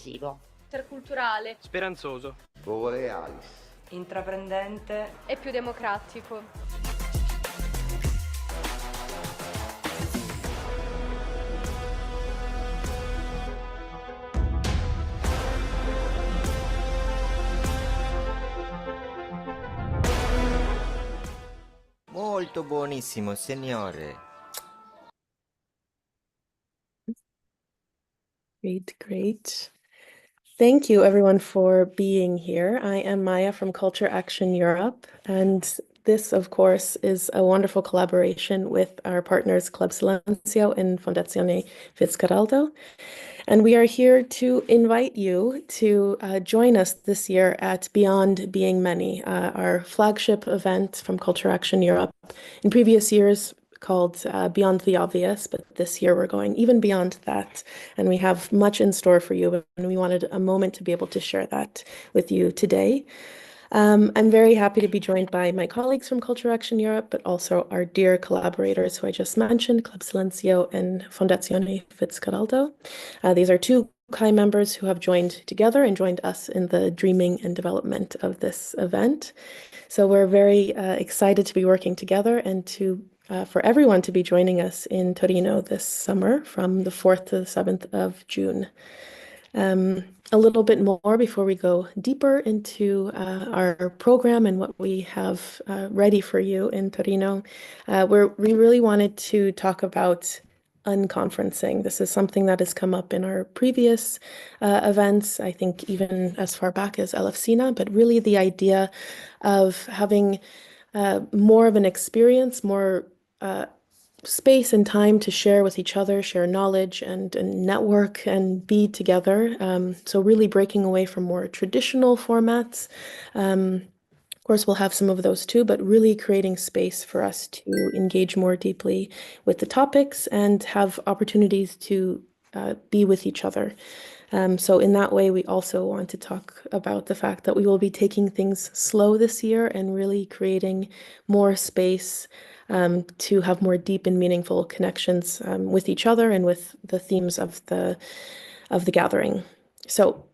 inclusivo, interculturale, speranzoso, borealis, intraprendente e più democratico. Molto buonissimo, signore. Great. Thank you, everyone, for being here. I am Maya from Culture Action Europe, and this, of course, is a wonderful collaboration with our partners Club Silencio and Fondazione Fitzcarraldo. And we are here to invite you to join us this year at Beyond Being Many, our flagship event from Culture Action Europe. In previous years, called Beyond the Obvious, but this year we're going even beyond that. And we have much in store for you, and we wanted a moment to be able to share that with you today. I'm very happy to be joined by my colleagues from Culture Action Europe, but also our dear collaborators who I just mentioned, Club Silencio and Fondazione Fitzcarraldo. These are two CAI members who have joined together and joined us in the dreaming and development of this event. So we're very excited to be working together and to for everyone to be joining us in Torino this summer from the 4th to the 7th of June. A little bit more before we go deeper into our program and what we have ready for you in Torino. We really wanted to talk about unconferencing. This is something that has come up in our previous events, I think even as far back as LFCINA, but really the idea of having more of an experience, more space and time to share with each other, share knowledge and network and be together. So really breaking away from more traditional formats. Of course, we'll have some of those too, but really creating space for us to engage more deeply with the topics and have opportunities to be with each other. So in that way, we also want to talk about the fact that we will be taking things slow this year and really creating more space to have more deep and meaningful connections with each other and with the themes of the gathering. So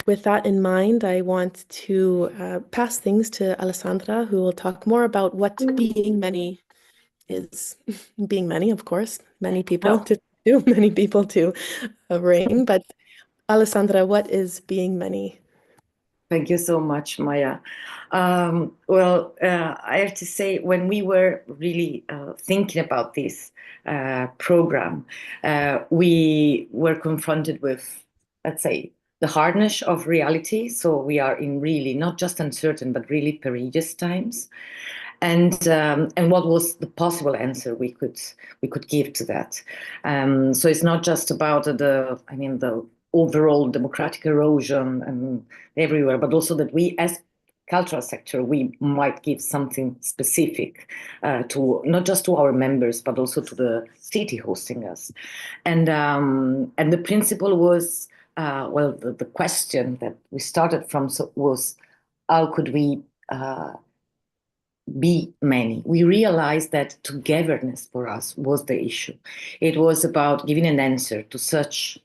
with that in mind, I want to pass things to Alessandra, who will talk more about what being many is. Being many, of course, many people to do, many people to bring. But Alessandra, what is being many? Thank you so much, Maya. I have to say, when we were really thinking about this program, we were confronted with, let's say, the hardness of reality. So we are in really not just uncertain, but really perilous times. And what was the possible answer we could give to that? So it's not just about the overall democratic erosion and everywhere, but also that we as cultural sector, we might give something specific to not just to our members, but also to the city hosting us. And the principle was, the question that we started from was, how could we be many? We realized that togetherness for us was the issue. It was about giving an answer to such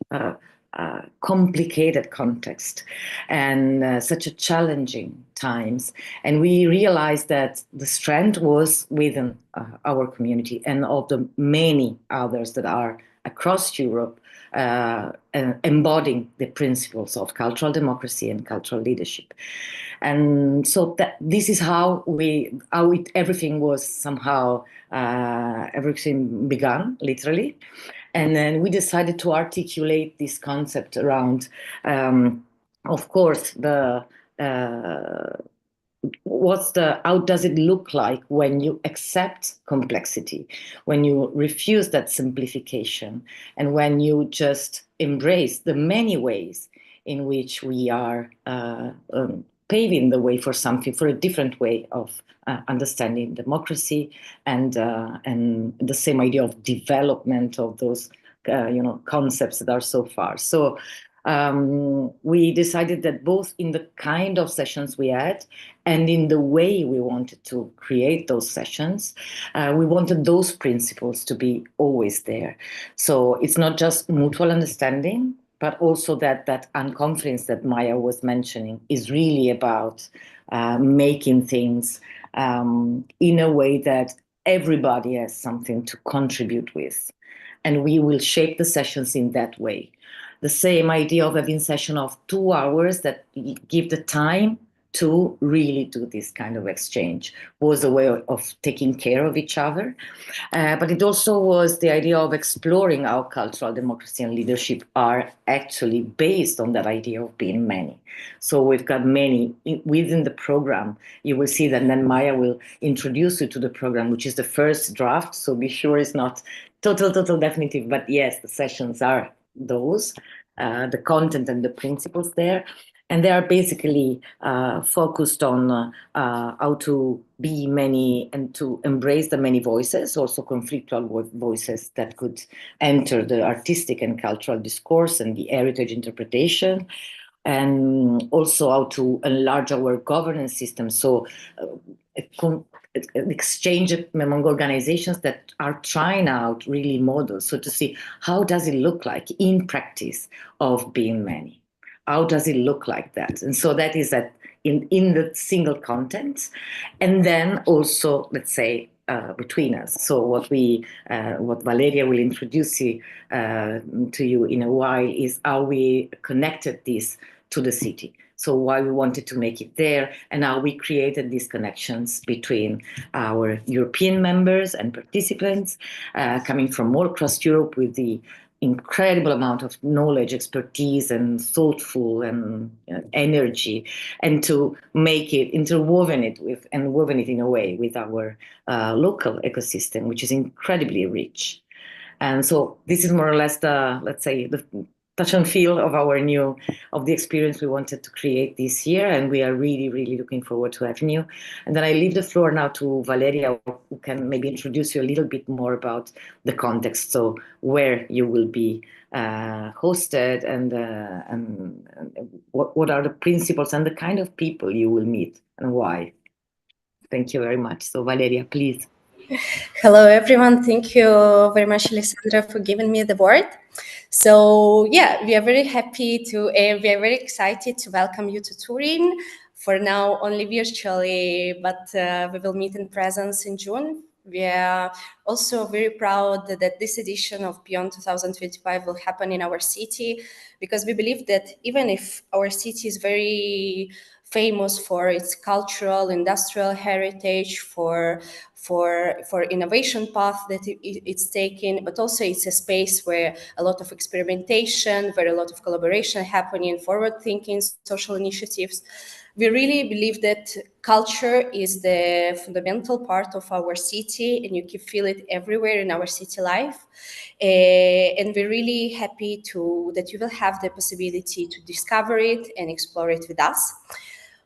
complicated context and such a challenging times. And we realized that the strength was within our community and of the many others that are across Europe embodying the principles of cultural democracy and cultural leadership. And so this is how everything was somehow, everything began, literally. And then we decided to articulate this concept around, of course, how does it look like when you accept complexity, when you refuse that simplification, and when you just embrace the many ways in which we are paving the way for something, for a different way of understanding democracy and the same idea of development of those concepts that are so far. So we decided that both in the kind of sessions we had and in the way we wanted to create those sessions, we wanted those principles to be always there. So it's not just mutual understanding, but also that unconference that Maya was mentioning is really about making things in a way that everybody has something to contribute with. And we will shape the sessions in that way. The same idea of having session of 2 hours that give the time to really do this kind of exchange was a way of taking care of each other. But it also was the idea of exploring how cultural democracy and leadership are actually based on that idea of being many. So we've got many within the program. You will see that then Maya will introduce you to the program, which is the first draft. So be sure it's not total definitive, but yes, the sessions are those, the content and the principles there. And they are basically focused on how to be many and to embrace the many voices, also conflictual voices that could enter the artistic and cultural discourse and the heritage interpretation, and also how to enlarge our governance system. So an exchange among organizations that are trying out really models. So to see how does it look like in practice of being many. How does it look like that? And so that is that in the single content, and then also, let's say, between us. So what Valeria will introduce to you in a while is how we connected this to the city. So why we wanted to make it there, and how we created these connections between our European members and participants coming from all across Europe with the incredible amount of knowledge, expertise, and thoughtful and energy, and to make it woven it in a way with our local ecosystem, which is incredibly rich. And so this is more or less the, let's say, the touch and feel of the experience we wanted to create this year, and we are really looking forward to having you. And then I leave the floor now to Valeria, who can maybe introduce you a little bit more about the context, so where you will be hosted, and what are the principles and the kind of people you will meet and why. Thank you very much. So Valeria, please. Hello, everyone. Thank you very much, Alessandra, for giving me the word. So, yeah, we are very happy to, we are very excited to welcome you to Turin. For now, only virtually, but we will meet in presence in June. We are also very proud that this edition of Beyond 2025 will happen in our city, because we believe that even if our city is very famous for its cultural, industrial heritage, for innovation path that it's taking, but also it's a space where a lot of experimentation, where a lot of collaboration happening, forward thinking, social initiatives. We really believe that culture is the fundamental part of our city, and you can feel it everywhere in our city life. And we're really happy that you will have the possibility to discover it and explore it with us.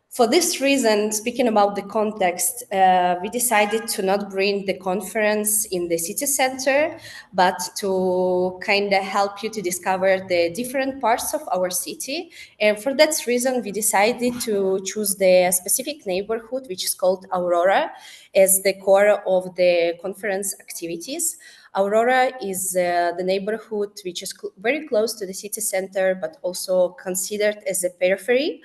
For this reason, speaking about the context, we decided to not bring the conference in the city center, but to kind of help you to discover the different parts of our city. And for that reason, we decided to choose the specific neighborhood, which is called Aurora, as the core of the conference activities. Aurora is the neighborhood which is very close to the city center, but also considered as a periphery.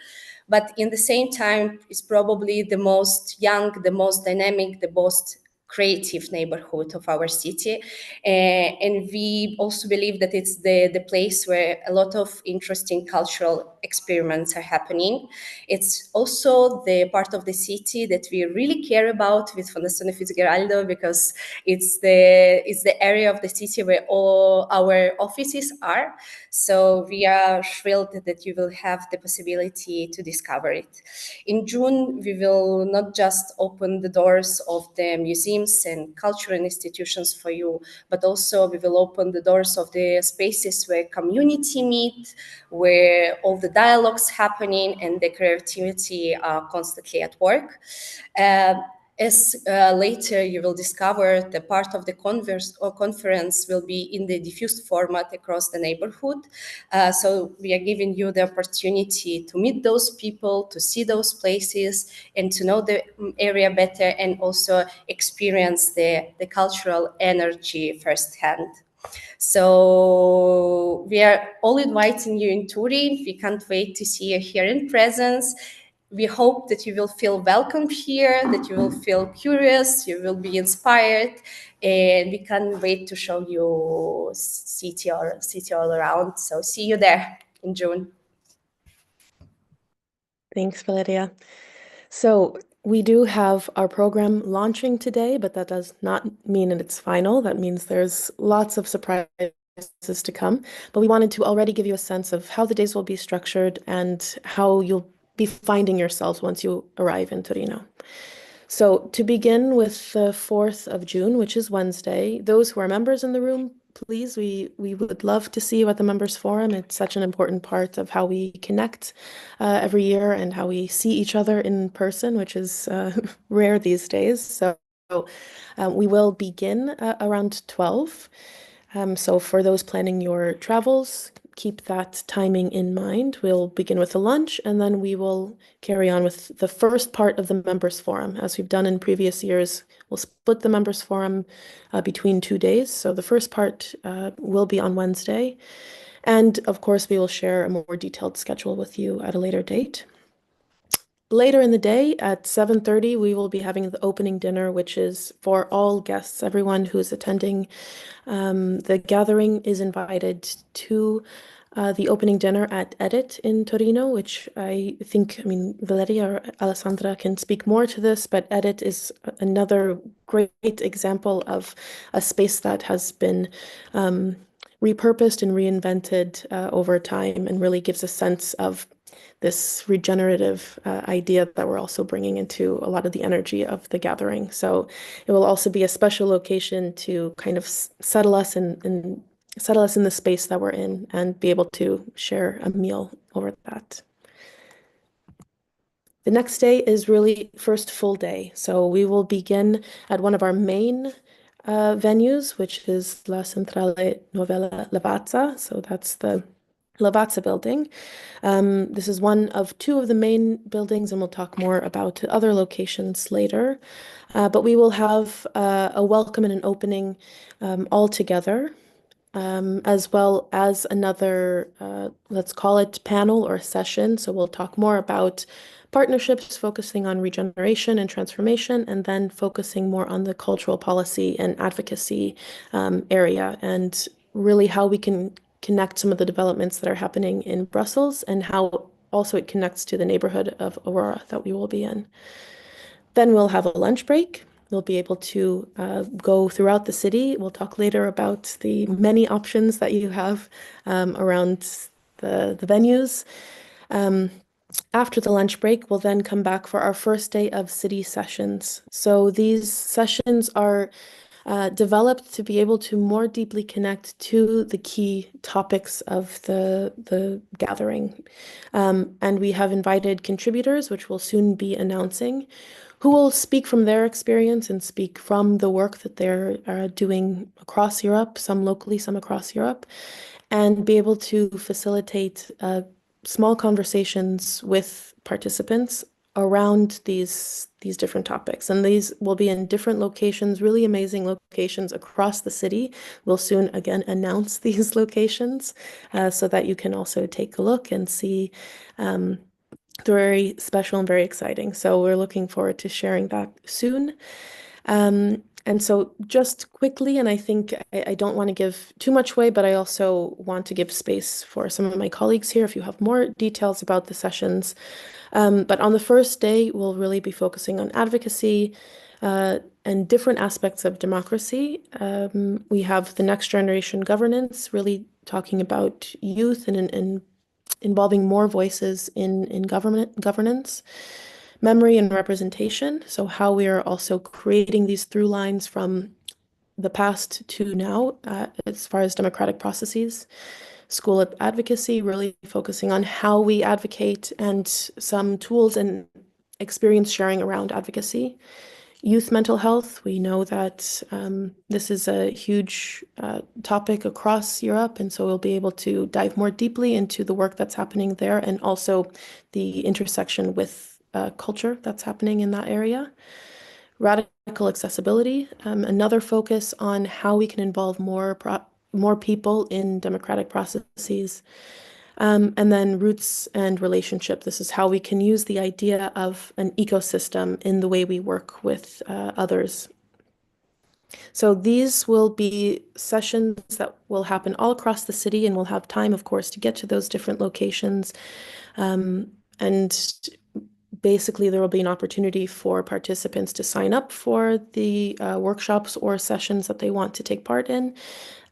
But in the same time, it's probably the most young, the most dynamic, the most creative neighborhood of our city. And we also believe that it's the place where a lot of interesting cultural experiments are happening. It's also the part of the city that we really care about with Fondazione Fitzcarraldo, because it's the area of the city where all our offices are. So we are thrilled that you will have the possibility to discover it. In June, we will not just open the doors of the museums and cultural institutions for you, but also we will open the doors of the spaces where community meet, where all the dialogues happening and the creativity are constantly at work. As later you will discover, the part of the conference will be in the diffused format across the neighborhood. So we are giving you the opportunity to meet those people, to see those places, and to know the area better, and also experience the cultural energy firsthand. So we are all inviting you in Turin. We can't wait to see you here in presence. We hope that you will feel welcome here, that you will feel curious, you will be inspired, and we can't wait to show you city all around. So see you there in June. Thanks, Valeria. So we do have our program launching today, but that does not mean that it's final. That means there's lots of surprises to come. But we wanted to already give you a sense of how the days will be structured and how you'll be finding yourselves once you arrive in Torino. So to begin with the 4th of June, which is Wednesday, those who are members in the room, please, we would love to see you at the Members Forum. It's such an important part of how we connect every year and how we see each other in person, which is rare these days. So we will begin around 12. So for those planning your travels, keep that timing in mind. We'll begin with a lunch and then we will carry on with the first part of the members forum. As we've done in previous years, we'll split the members forum between 2 days. So the first part will be on Wednesday. And of course, we will share a more detailed schedule with you at a later date. Later in the day at 7:30, we will be having the opening dinner, which is for all guests, everyone who is attending. The gathering is invited to the opening dinner at Edit in Torino, which I mean, Valeria or Alessandra can speak more to this, but Edit is another great example of a space that has been repurposed and reinvented over time and really gives a sense of this regenerative idea that we're also bringing into a lot of the energy of the gathering. So it will also be a special location to kind of settle us in the space that we're in and be able to share a meal over that. The next day is really first full day. So we will begin at one of our main venues, which is La Centrale Novella Lavazza. So that's the Lavazza building. This is one of 2 of the main buildings, and we'll talk more about other locations later. But we will have a welcome and an opening all together, as well as another, let's call it panel or session. So we'll talk more about partnerships focusing on regeneration and transformation, and then focusing more on the cultural policy and advocacy area, and really how we can connect some of the developments that are happening in Brussels and how also it connects to the neighborhood of Aurora that we will be in. Then we'll have a lunch break. We'll be able to go throughout the city. We'll talk later about the many options that you have around the venues. After the lunch break, we'll then come back for our first day of city sessions. So these sessions are developed to be able to more deeply connect to the key topics of the gathering. And we have invited contributors, which we'll soon be announcing, who will speak from their experience and speak from the work that they're doing across Europe, some locally, some across Europe, and be able to facilitate small conversations with participants around these different topics. And these will be in different locations, really amazing locations across the city. We'll soon again announce these locations so that you can also take a look and see. They're very special and very exciting. So we're looking forward to sharing that soon. And so just quickly, and I think I don't want to give too much away, but I also want to give space for some of my colleagues here if you have more details about the sessions. But on the first day, we'll really be focusing on advocacy and different aspects of democracy. We have the next generation governance, really talking about youth and involving more voices in governance, memory and representation. So how we are also creating these through lines from the past to now as far as democratic processes. School of advocacy, really focusing on how we advocate and some tools and experience sharing around advocacy. Youth mental health, we know that this is a huge topic across Europe, and so we'll be able to dive more deeply into the work that's happening there and also the intersection with culture that's happening in that area. Radical accessibility, another focus on how we can involve more more people in democratic processes. And then roots and relationship. This is how we can use the idea of an ecosystem in the way we work with others. So these will be sessions that will happen all across the city, and we'll have time, of course, to get to those different locations. And basically, there will be an opportunity for participants to sign up for the workshops or sessions that they want to take part in.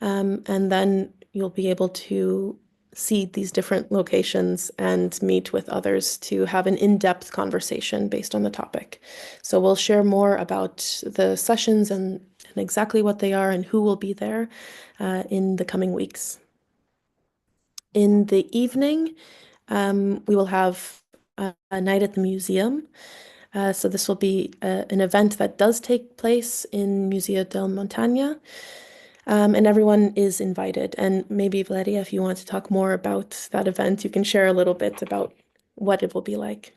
And then you'll be able to see these different locations and meet with others to have an in-depth conversation based on the topic. So we'll share more about the sessions and exactly what they are and who will be there in the coming weeks. In the evening, we will have a night at the museum. So this will be an event that does take place in Museo del Montagna. And everyone is invited. And maybe, Valeria, if you want to talk more about that event, you can share a little bit about what it will be like.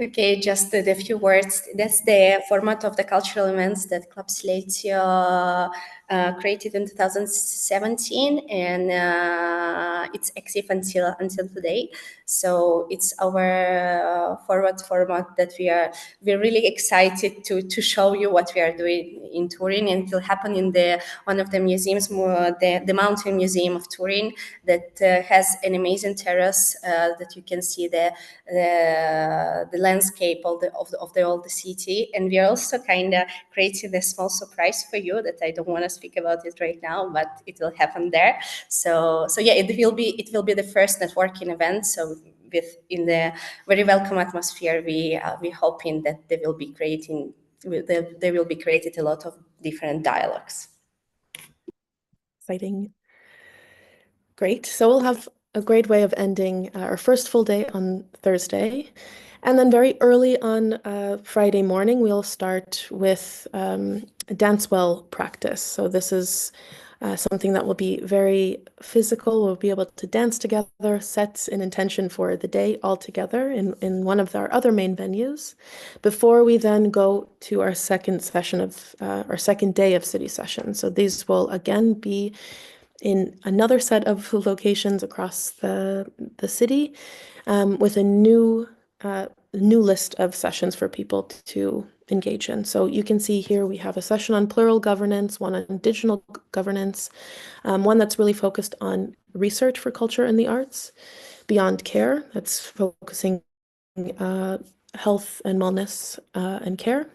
Okay, just the few words. That's the format of the cultural events that Club Silencio created in 2017, and it's active until today. So it's our format that we're really excited to show you what we are doing in Turin, and it will happen in one of the museums, the Mountain Museum of Turin, that has an amazing terrace that you can see the landscape of the old city. And we are also kind of creating a small surprise for you that I don't want to speak about it right now, but it will happen there. So yeah, it will be the first networking event. So in the very welcome atmosphere, we hoping that there will be created a lot of different dialogues. Exciting. Great. So we'll have a great way of ending our first full day on Thursday. And then very early on Friday morning, we'll start with a dance well practice. So this is something that will be very physical. We'll be able to dance together, set an intention for the day all together in one of our other main venues, before we then go to our second session of our second day of city session. So these will again be in another set of locations across the city with a new list of sessions for people to engage in. So you can see here we have a session on plural governance, one on digital governance, one that's really focused on research for culture and the arts, beyond care, that's focusing health and wellness and care.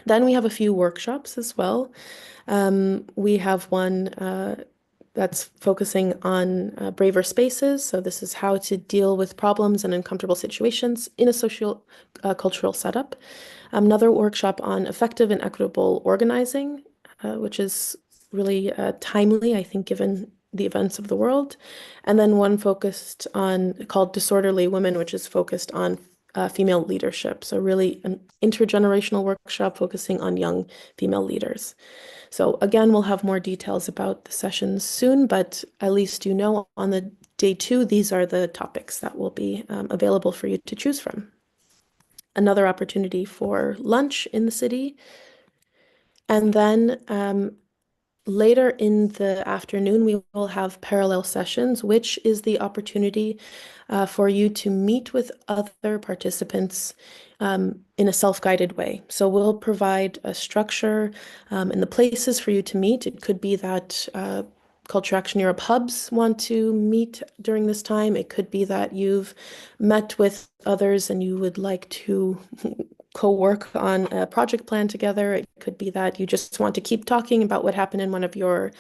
Then we have a few workshops as well. We have one that's focusing on braver spaces. So this is how to deal with problems and uncomfortable situations in a social cultural setup. Another workshop on effective and equitable organizing, which is really timely, I think, given the events of the world. And then one called Disorderly Women, which is focused on female leadership. So really an intergenerational workshop focusing on young female leaders. So again, we'll have more details about the sessions soon, but at least you know on the day 2, these are the topics that will be available for you to choose from. Another opportunity for lunch in the city. And then later in the afternoon, we will have parallel sessions, which is the opportunity for you to meet with other participants in a self-guided way. So we'll provide a structure and the places for you to meet. It could be that Culture Action Europe hubs want to meet during this time. It could be that you've met with others and you would like to co-work on a project plan together. It could be that you just want to keep talking about what happened in one of your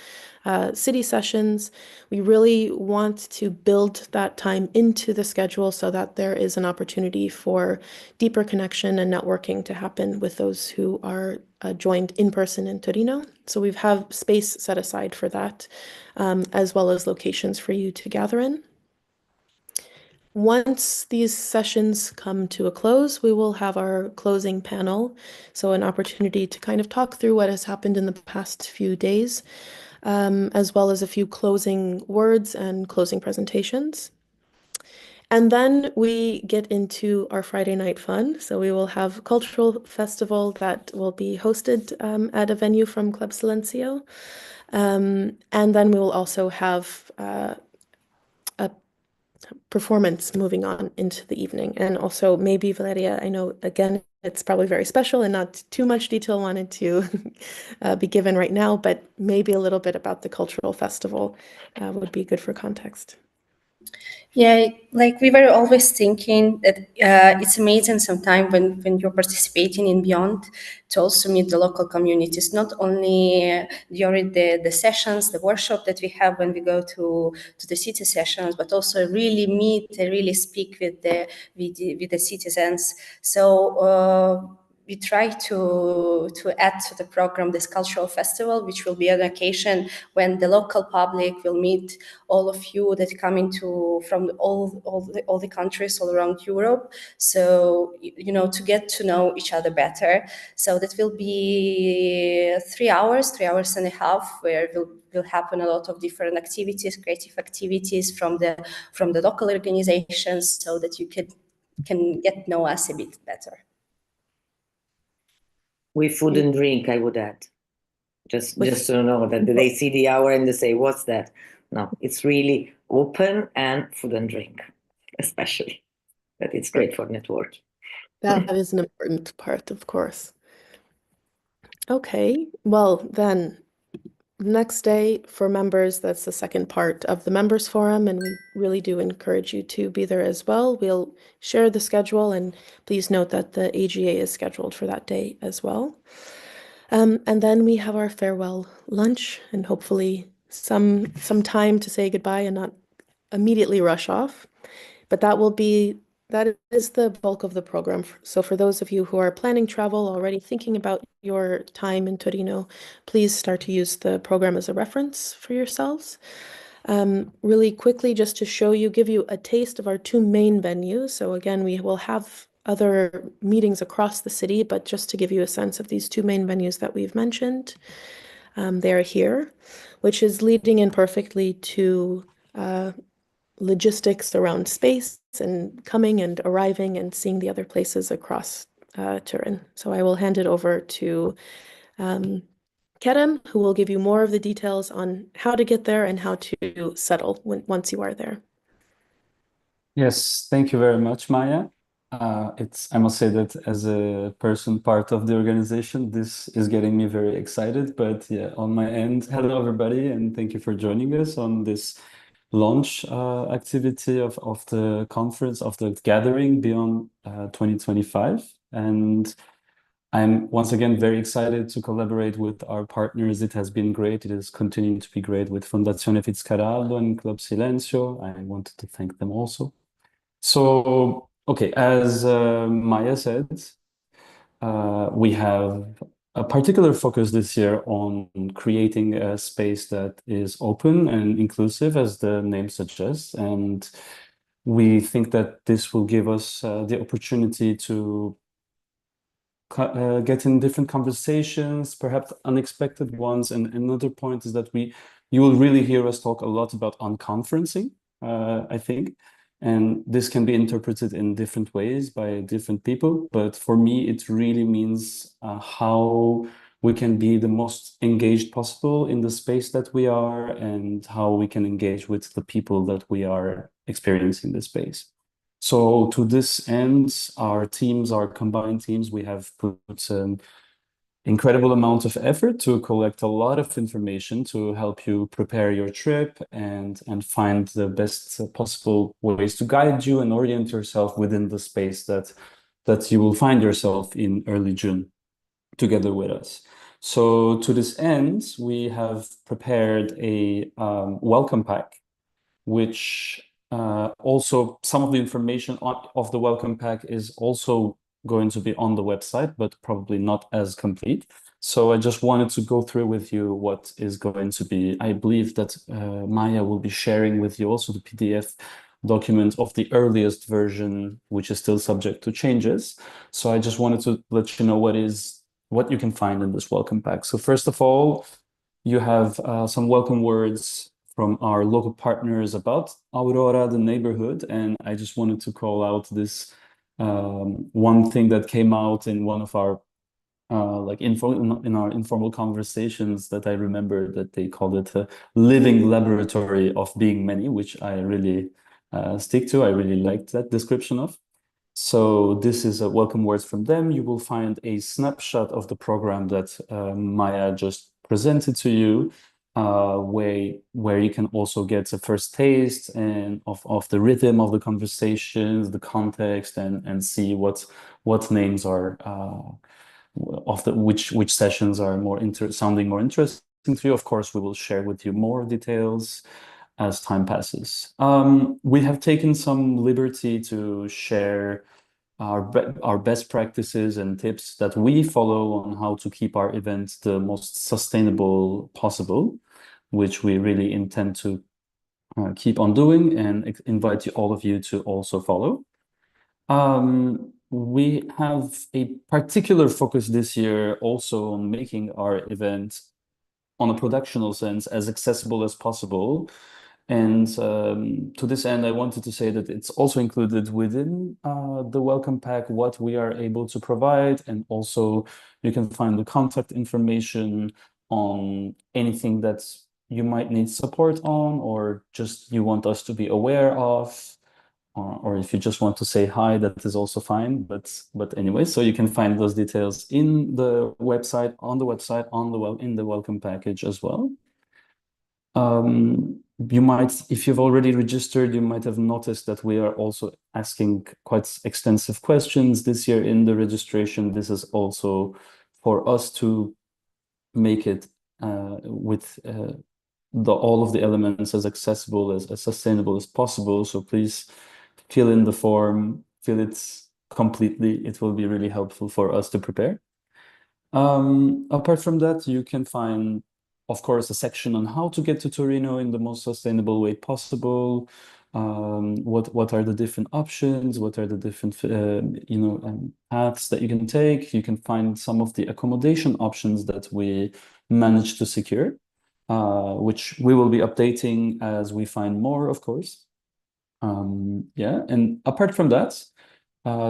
city sessions. We really want to build that time into the schedule so that there is an opportunity for deeper connection and networking to happen with those who are joined in person in Torino. So we have space set aside for that, as well as locations for you to gather in. Once these sessions come to a close, we will have our closing panel, so an opportunity to kind of talk through what has happened in the past few days, as well as a few closing words and closing presentations. And then we get into our Friday night fun. So we will have a cultural festival that will be hosted at a venue from Club Silencio. And then we will also have a performance moving on into the evening. And also maybe Valeria, I know again, it's probably very special and not too much detail wanted to be given right now, but maybe a little bit about the cultural festival would be good for context. Yeah, like we were always thinking that it's amazing sometimes when you're participating in Beyond to also meet the local communities, not only during the sessions, the workshop that we have when we go to the city sessions, but also really meet and really speak with the citizens. So we try to add to the program this cultural festival, which will be an occasion when the local public will meet all of you that come into from all the countries all around Europe. So to get to know each other better. So that will be 3 hours, 3 hours and a half, where will happen a lot of different activities, creative activities from the local organizations, so that you can get to know us a bit better. With food and drink, I would add. Just to know that they see the hour and they say, what's that? No, it's really open and food and drink, especially. That it's great for networking. That is an important part, of course. Okay, well then, next day for members, that's the second part of the members forum, and we really do encourage you to be there as well. We'll share the schedule, and please note that the AGA is scheduled for that day as well. And then we have our farewell lunch, and hopefully some time to say goodbye and not immediately rush off. But that is the bulk of the program. So for those of you who are planning travel, already thinking about your time in Torino, please start to use the program as a reference for yourselves. Really quickly, just to give you a taste of our two main venues. So again, we will have other meetings across the city, but just to give you a sense of these two main venues that we've mentioned, they are here, which is leading in perfectly to logistics around space and coming and arriving and seeing the other places across Turin. So I will hand it over to Kerem, who will give you more of the details on how to get there and how to settle once you are there. Yes, thank you very much, Maya. I must say that as a person part of the organization, this is getting me very excited. But yeah, on my end, hello everybody, and thank you for joining us on this launch activity of the conference, of the gathering Beyond 2025. And I'm once again very excited to collaborate with our partners. It has been great. It is continuing to be great with Fondazione Fitzcarraldo and Club Silencio. I wanted to thank them also. So, okay, as Maya said, we have a particular focus this year on creating a space that is open and inclusive, as the name suggests. And we think that this will give us the opportunity to get in different conversations, perhaps unexpected ones. And another point is that you will really hear us talk a lot about unconferencing, I think. And this can be interpreted in different ways by different people. But for me, it really means how we can be the most engaged possible in the space that we are, and how we can engage with the people that we are experiencing the space. So to this end, our combined teams, we have put an incredible amount of effort to collect a lot of information to help you prepare your trip and find the best possible ways to guide you and orient yourself within the space that you will find yourself in early June together with us. So to this end, we have prepared a welcome pack, which also some of the information of the welcome pack is also going to be on the website, but probably not as complete. So I just wanted to go through with you what is going to be. I believe that Maya will be sharing with you also the PDF document of the earliest version, which is still subject to changes. So I just wanted to let you know what you can find in this welcome pack. So first of all, you have some welcome words from our local partners about Aurora, the neighborhood, and I just wanted to call out this one thing that came out in one of our in our informal conversations, that I remember that they called it a living laboratory of being many, which I really stick to. I really liked that description of. So this is a welcome words from them. You will find a snapshot of the program that Maya just presented to you, where you can also get a first taste and of the rhythm of the conversations, the context, and see what names are which sessions are sounding more interesting to you. Of course, we will share with you more details as time passes. We have taken some liberty to share our best practices and tips that we follow on how to keep our events the most sustainable possible, which we really intend to keep on doing, and invite all of you to also follow. We have a particular focus this year also on making our event, on a productional sense, as accessible as possible. And to this end, I wanted to say that it's also included within the welcome pack what we are able to provide, and also you can find the contact information on anything that you might need support on, or just you want us to be aware of, or if you just want to say hi, that is also fine. But anyway, so you can find those details in the website, in the welcome package as well. You might, if you've already registered, you might have noticed that we are also asking quite extensive questions this year in the registration. This is also for us to make it with all of the elements as accessible, as sustainable as possible. So please fill in the form, fill it completely. It will be really helpful for us to prepare. Apart from that, you can find, of course, a section on how to get to Torino in the most sustainable way possible. What are the different options? What are the different paths that you can take? You can find some of the accommodation options that we managed to secure, which we will be updating as we find more, of course. And apart from that,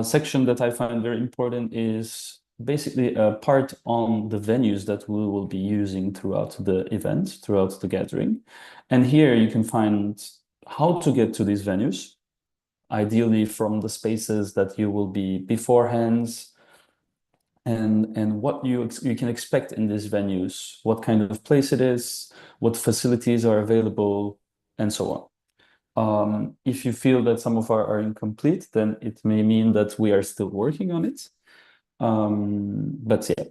section that I find very important is basically a part on the venues that we will be using throughout the event, throughout the gathering. And here you can find how to get to these venues, ideally from the spaces that you will be beforehand, and what you can expect in these venues, what kind of place it is, what facilities are available, and so on. If you feel that some of our are incomplete, then it may mean that we are still working on it. But yeah,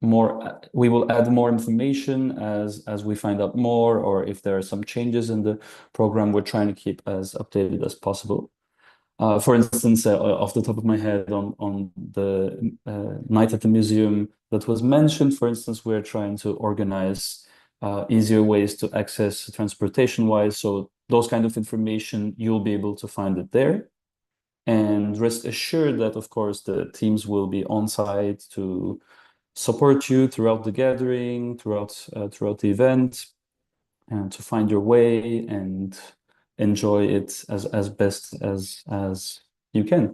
we will add more information as we find out more, or if there are some changes in the program, we're trying to keep as updated as possible. For instance, off the top of my head, on the night at the museum that was mentioned, for instance, we're trying to organize easier ways to access transportation-wise. So those kind of information, you'll be able to find it there. And rest assured that, of course, the teams will be on site to support you throughout the gathering, throughout the event, and to find your way and enjoy it as best as you can.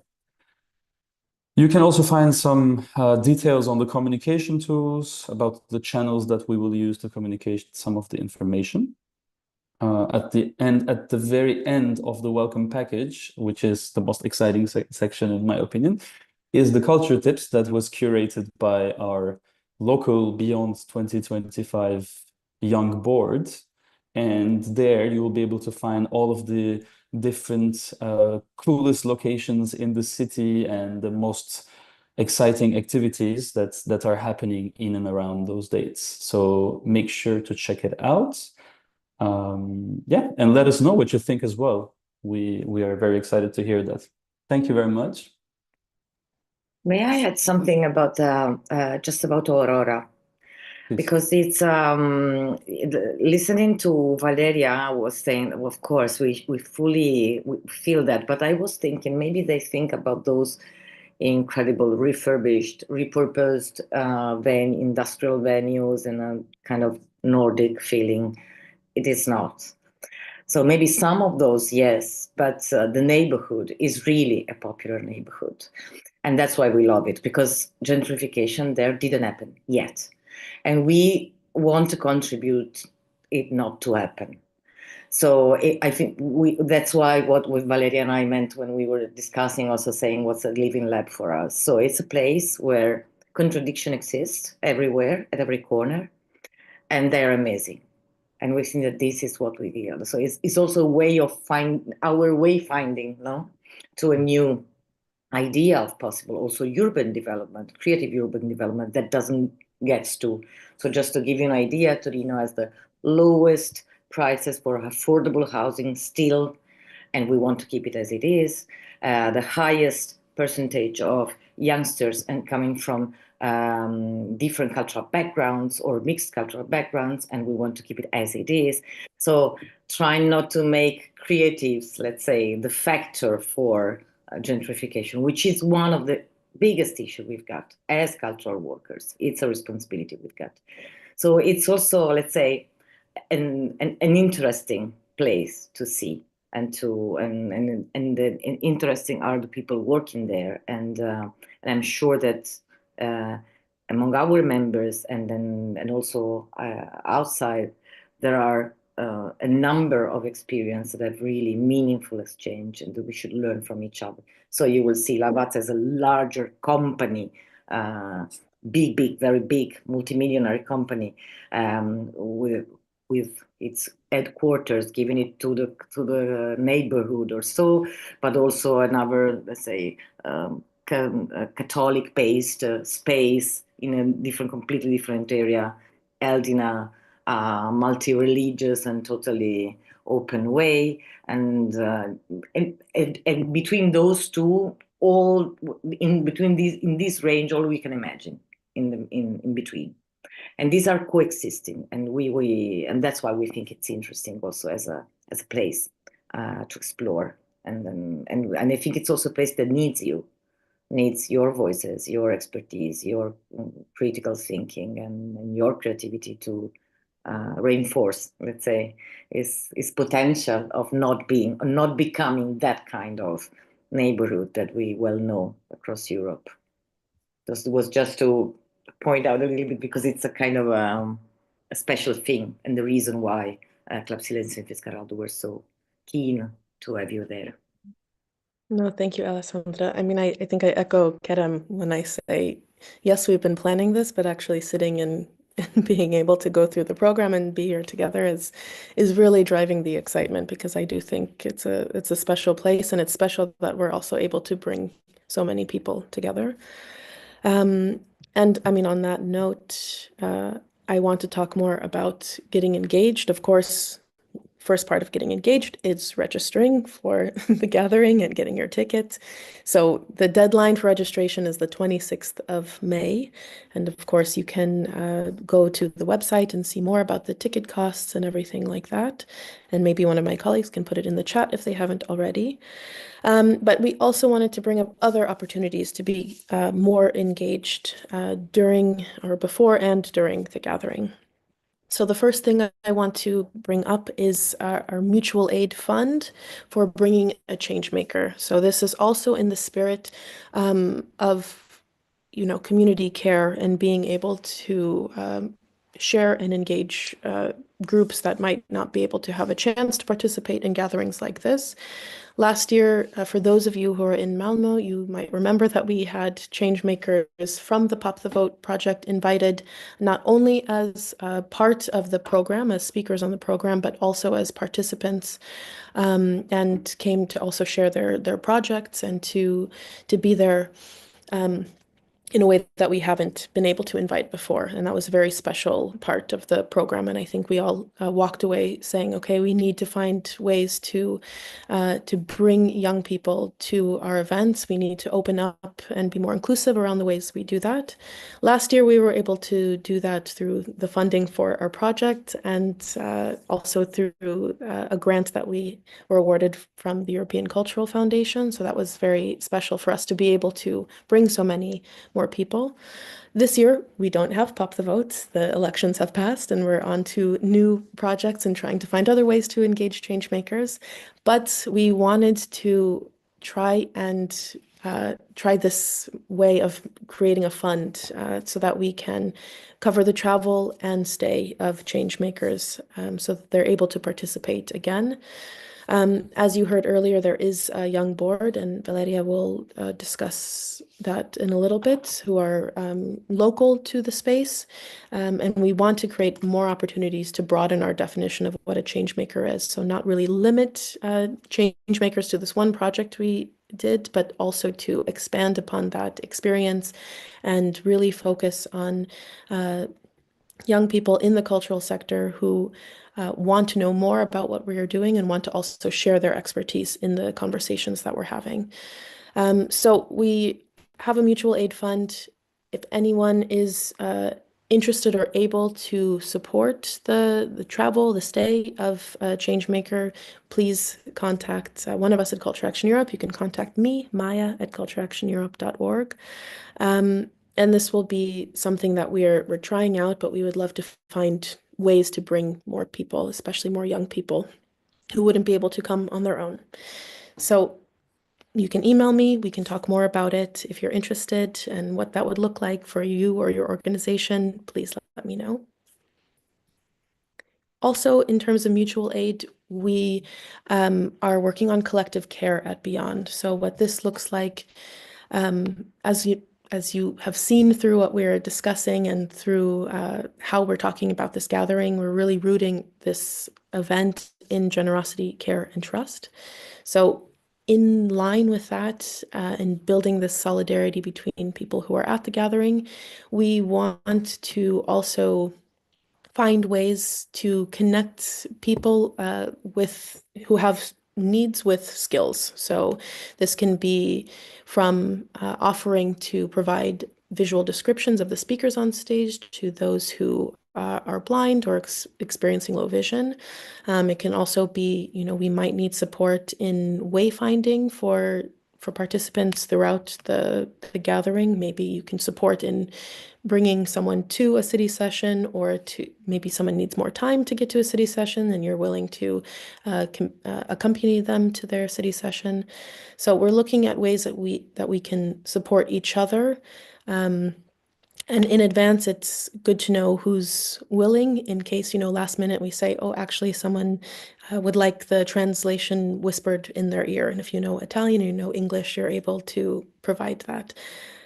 You can also find some details on the communication tools, about the channels that we will use to communicate some of the information. At the very end of the welcome package, which is the most exciting section in my opinion, is the culture tips that was curated by our local Beyond 2025 Young Board. And there you will be able to find all of the different coolest locations in the city and the most exciting activities that are happening in and around those dates. So make sure to check it out. And let us know what you think as well. We are very excited to hear that. Thank you very much. May I add something about just about Aurora? Please. Because it's listening to Valeria was saying, of course, we fully feel that, but I was thinking maybe they think about those incredible refurbished, repurposed industrial venues and a kind of Nordic feeling. It is not. So maybe some of those, yes, but the neighborhood is really a popular neighborhood. And that's why we love it, because gentrification there didn't happen yet. And we want to contribute it not to happen. So I think that's why what with Valeria and I meant when we were discussing, also saying what's a living lab for us. So it's a place where contradiction exists everywhere, at every corner, and they're amazing. And we think that this is what we do. So it's also a way of our way finding, no, to a new idea of possible also urban development, creative urban development that doesn't get to. So just to give you an idea, Torino has the lowest prices for affordable housing still, and we want to keep it as it is. The highest percentage of youngsters and coming from different cultural backgrounds or mixed cultural backgrounds, and we want to keep it as it is. So trying not to make creatives, let's say, the factor for gentrification, which is one of the biggest issues we've got as cultural workers. It's a responsibility we've got. So it's also, let's say, an interesting place to see, and interesting are the people working there, and I'm sure that among our members and also outside, there are a number of experiences that have really meaningful exchange, and that we should learn from each other. So you will see Lavazza as a larger company, big, very big, multimillionaire company, with its headquarters, giving it to the neighborhood or so, but also another, let's say, Catholic-based space in a completely different area, held in a multi-religious and totally open way, and between those two, all in this range, all we can imagine in between. And these are coexisting, and and that's why we think it's interesting also as a place to explore, and I think it's also a place that needs your voices, your expertise, your critical thinking, and your creativity to reinforce, let's say, is potential of not becoming that kind of neighborhood that we well know across Europe. This was just to point out a little bit, because it's a kind of a special thing, and the reason why Club Silencio and Fitzcarraldo were so keen to have you there. No, thank you, Alessandra. I mean, I think I echo Kerem when I say, yes, we've been planning this, but actually sitting and being able to go through the program and be here together is really driving the excitement, because I do think it's a special place, and it's special that we're also able to bring so many people together. And I mean, on that note, I want to talk more about getting engaged. Of course, first part of getting engaged is registering for the gathering and getting your ticket. So the deadline for registration is the 26th of May. And of course, you can go to the website and see more about the ticket costs and everything like that. And maybe one of my colleagues can put it in the chat if they haven't already. But we also wanted to bring up other opportunities to be more engaged during or before and during the gathering. So the first thing I want to bring up is our mutual aid fund for bringing a change maker. So this is also in the spirit of, community care and being able to share and engage groups that might not be able to have a chance to participate in gatherings like this. Last year, for those of you who are in Malmo, you might remember that we had changemakers from the Pop the Vote project invited not only as part of the program, as speakers on the program, but also as participants, and came to also share their projects and to be there in a way that we haven't been able to invite before. And that was a very special part of the program. And I think we all walked away saying, okay, we need to find ways to bring young people to our events. We need to open up and be more inclusive around the ways we do that. Last year, we were able to do that through the funding for our project, and also through a grant that we were awarded from the European Cultural Foundation. So that was very special for us to be able to bring so many more people. This year, we don't have Pop the Votes. The elections have passed, and we're on to new projects and trying to find other ways to engage change makers. But we wanted to try this way of creating a fund so that we can cover the travel and stay of change makers so that they're able to participate again. As you heard earlier, there is a young board, and Valeria will discuss that in a little bit, who are local to the space. And we want to create more opportunities to broaden our definition of what a change maker is. So not really limit change makers to this one project we did, but also to expand upon that experience and really focus on young people in the cultural sector who want to know more about what we are doing and want to also share their expertise in the conversations that we're having. So we have a mutual aid fund. If anyone is interested or able to support the travel, the stay of a Changemaker, please contact one of us at Culture Action Europe. You can contact me, Maya, at cultureactioneurope.org. And this will be something that we're trying out, but we would love to find ways to bring more people, especially more young people who wouldn't be able to come on their own. So you can email me, we can talk more about it. If you're interested and what that would look like for you or your organization, please let me know. Also, in terms of mutual aid, we are working on collective care at Beyond. So what this looks like, as you have seen through what we're discussing and through how we're talking about this gathering, we're really rooting this event in generosity, care, and trust. So in line with that and building this solidarity between people who are at the gathering, we want to also find ways to connect people who have needs with skills. So this can be from offering to provide visual descriptions of the speakers on stage to those who are blind or experiencing low vision. It can also be, we might need support in wayfinding for participants throughout the gathering. Maybe you can support in bringing someone to a city session, or to maybe someone needs more time to get to a city session and you're willing to accompany them to their city session. So we're looking at ways that we can support each other. And in advance, it's good to know who's willing in case, last minute we say, oh, actually someone would like the translation whispered in their ear. And if you know Italian or you know English, you're able to provide that.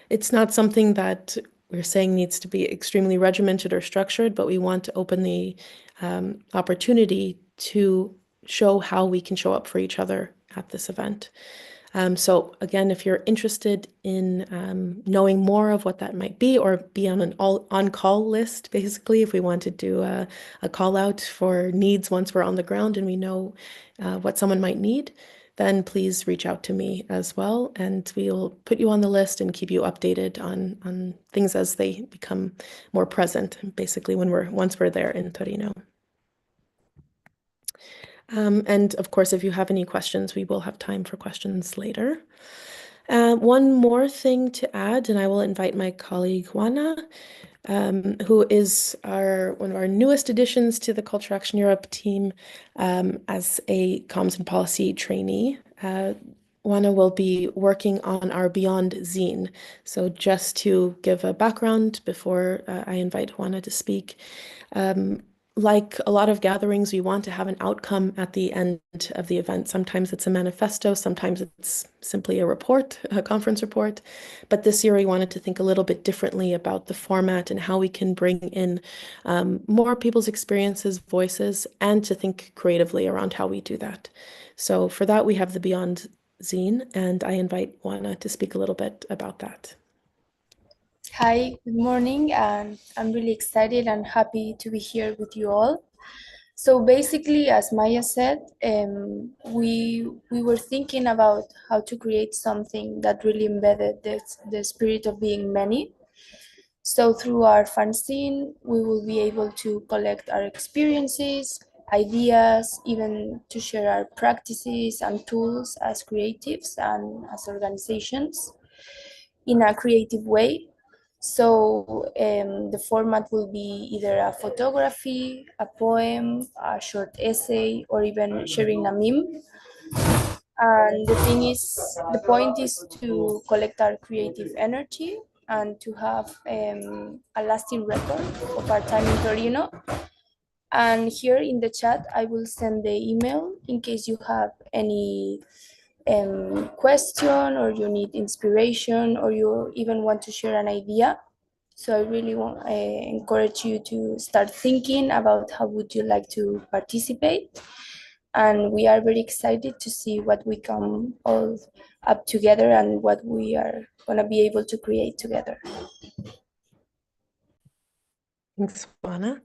It's not something that we're saying needs to be extremely regimented or structured, but we want to open the opportunity to show how we can show up for each other at this event. So again, if you're interested in knowing more of what that might be, or be on an on-call list, basically, if we want to do a call out for needs once we're on the ground and we know what someone might need, then please reach out to me as well, and we'll put you on the list and keep you updated on things as they become more present, basically once we're there in Torino. And of course, if you have any questions, we will have time for questions later. One more thing to add, and I will invite my colleague Juana, who is one of our newest additions to the Culture Action Europe team as a comms and policy trainee. Juana will be working on our Beyond zine. So just to give a background before I invite Juana to speak, like a lot of gatherings, we want to have an outcome at the end of the event. Sometimes it's a manifesto, sometimes it's simply a report, a conference report. But this year we wanted to think a little bit differently about the format and how we can bring in more people's experiences, voices, and to think creatively around how we do that. So for that, we have the Beyond zine, and I invite Juana to speak a little bit about that. Hi, good morning, and I'm really excited and happy to be here with you all. So basically, as Maya said, we were thinking about how to create something that really embedded the spirit of being many. So through our fanzine, we will be able to collect our experiences, ideas, even to share our practices and tools as creatives and as organizations in a creative way. So the format will be either a photography, a poem, a short essay, or even sharing a meme. And the point is to collect our creative energy and to have a lasting record of our time in Torino. And here in the chat, I will send the email in case you have any question, or you need inspiration, or you even want to share an idea. So I really encourage you to start thinking about how would you like to participate. And we are very excited to see what we come all up together and what we are going to be able to create together. Thanks, Juana.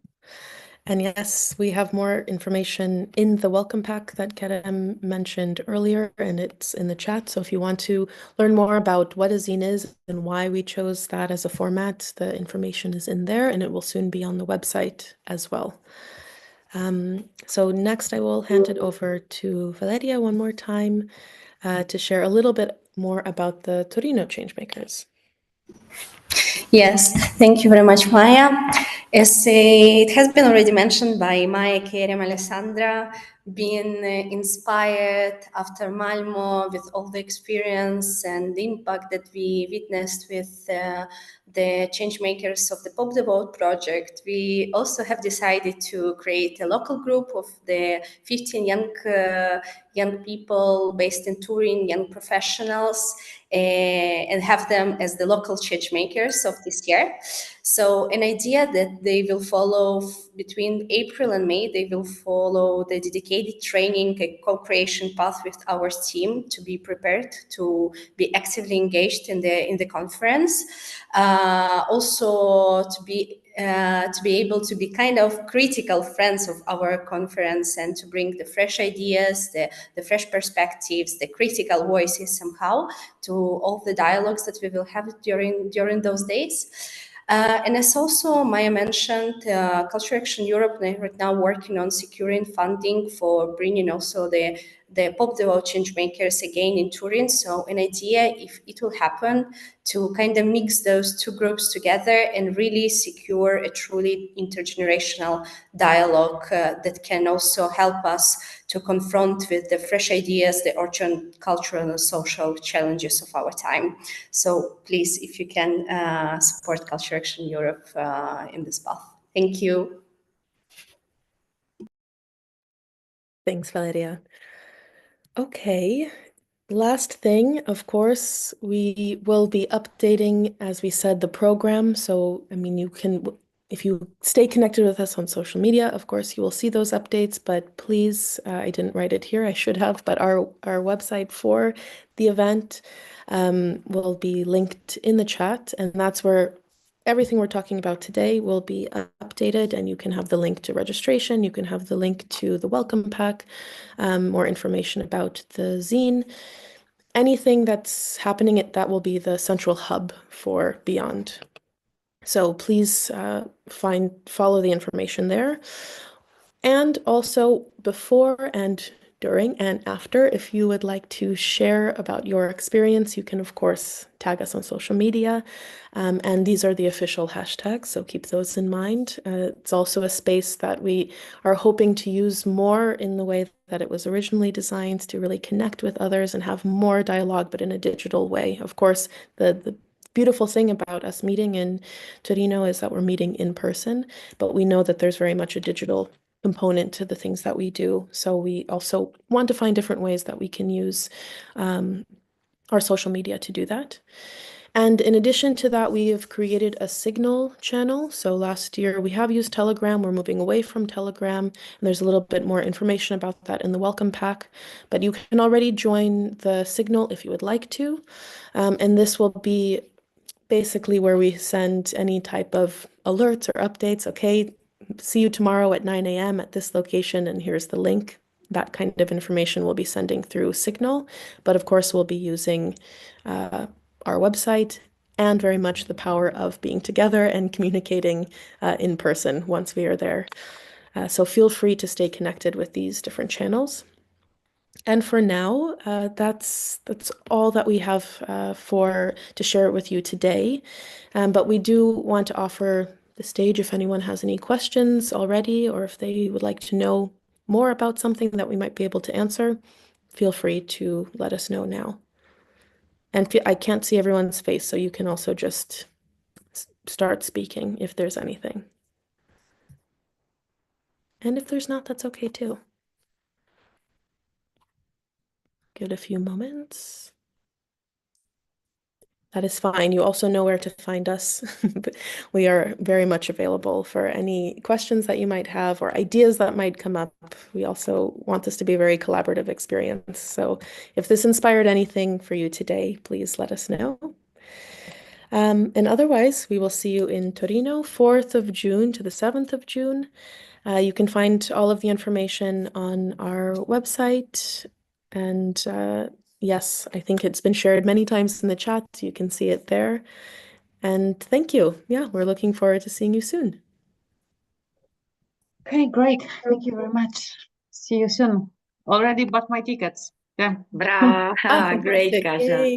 And yes, we have more information in the welcome pack that Kerem mentioned earlier, and it's in the chat. So if you want to learn more about what a zine is and why we chose that as a format, the information is in there, and it will soon be on the website as well. So next I will hand it over to Valeria one more time to share a little bit more about the Torino Changemakers. Yes, thank you very much, Maya. As it has been already mentioned by Maya, Kerem, Alessandra, being inspired after Malmo with all the experience and the impact that we witnessed with the changemakers of the Pop the Vote project, we also have decided to create a local group of the 15 young people based in Turin, young professionals, and have them as the local change makers of this year. So an idea that they will follow between April and May, they will follow the dedicated training and co-creation path with our team to be prepared to be actively engaged in the conference. Also to be able to be kind of critical friends of our conference and to bring the fresh ideas, the fresh perspectives, the critical voices somehow to all the dialogues that we will have during those days. And as also Maya mentioned, Culture Action Europe right now working on securing funding for bringing also the Pop the World change makers again in Turin. So an idea, if it will happen, to kind of mix those two groups together and really secure a truly intergenerational dialogue that can also help us to confront with the fresh ideas, the urgent cultural and social challenges of our time. So please, if you can support Culture Action Europe in this path. Thank you. Thanks, Valeria. Okay, last thing, of course, we will be updating, as we said, the program. So, I mean, you can, if you stay connected with us on social media, of course, you will see those updates, but please, I didn't write it here, I should have, but our website for the event will be linked in the chat, and that's where everything we're talking about today will be updated, and you can have the link to registration, you can have the link to the welcome pack, more information about the zine. Anything that's happening, that will be the central hub for Beyond. So please follow the information there. And also before and during and after, if you would like to share about your experience, you can, of course, tag us on social media. And these are the official hashtags, so keep those in mind. It's also a space that we are hoping to use more in the way that it was originally designed, to really connect with others and have more dialogue, but in a digital way. Of course, the beautiful thing about us meeting in Torino is that we're meeting in person, but we know that there's very much a digital component to the things that we do. So we also want to find different ways that we can use our social media to do that. And in addition to that, we have created a Signal channel. So last year we have used Telegram. We're moving away from Telegram, and there's a little bit more information about that in the welcome pack. But you can already join the Signal if you would like to. And this will be basically where we send any type of alerts or updates. Okay, see you tomorrow at 9 a.m. at this location, and here's the link. That kind of information we'll be sending through Signal. But of course, we'll be using our website and very much the power of being together and communicating in person once we are there. So feel free to stay connected with these different channels. And for now, that's all that we have to share with you today. But we do want to offer the stage if anyone has any questions already, or if they would like to know more about something that we might be able to answer, feel free to let us know now. And I can't see everyone's face, so you can also just start speaking if there's anything. And if there's not, that's okay too. Give it a few moments. That is fine. You also know where to find us. We are very much available for any questions that you might have or ideas that might come up. We also want this to be a very collaborative experience. So if this inspired anything for you today, please let us know. And otherwise, we will see you in Torino, 4th of June to the 7th of June. You can find all of the information on our website. And yes, I think it's been shared many times in the chat. You can see it there. And thank you. Yeah, we're looking forward to seeing you soon. Okay, great. Thank you very much. See you soon. Already bought my tickets. Yeah. Brava, great, Fantastic. Kasia. Yay.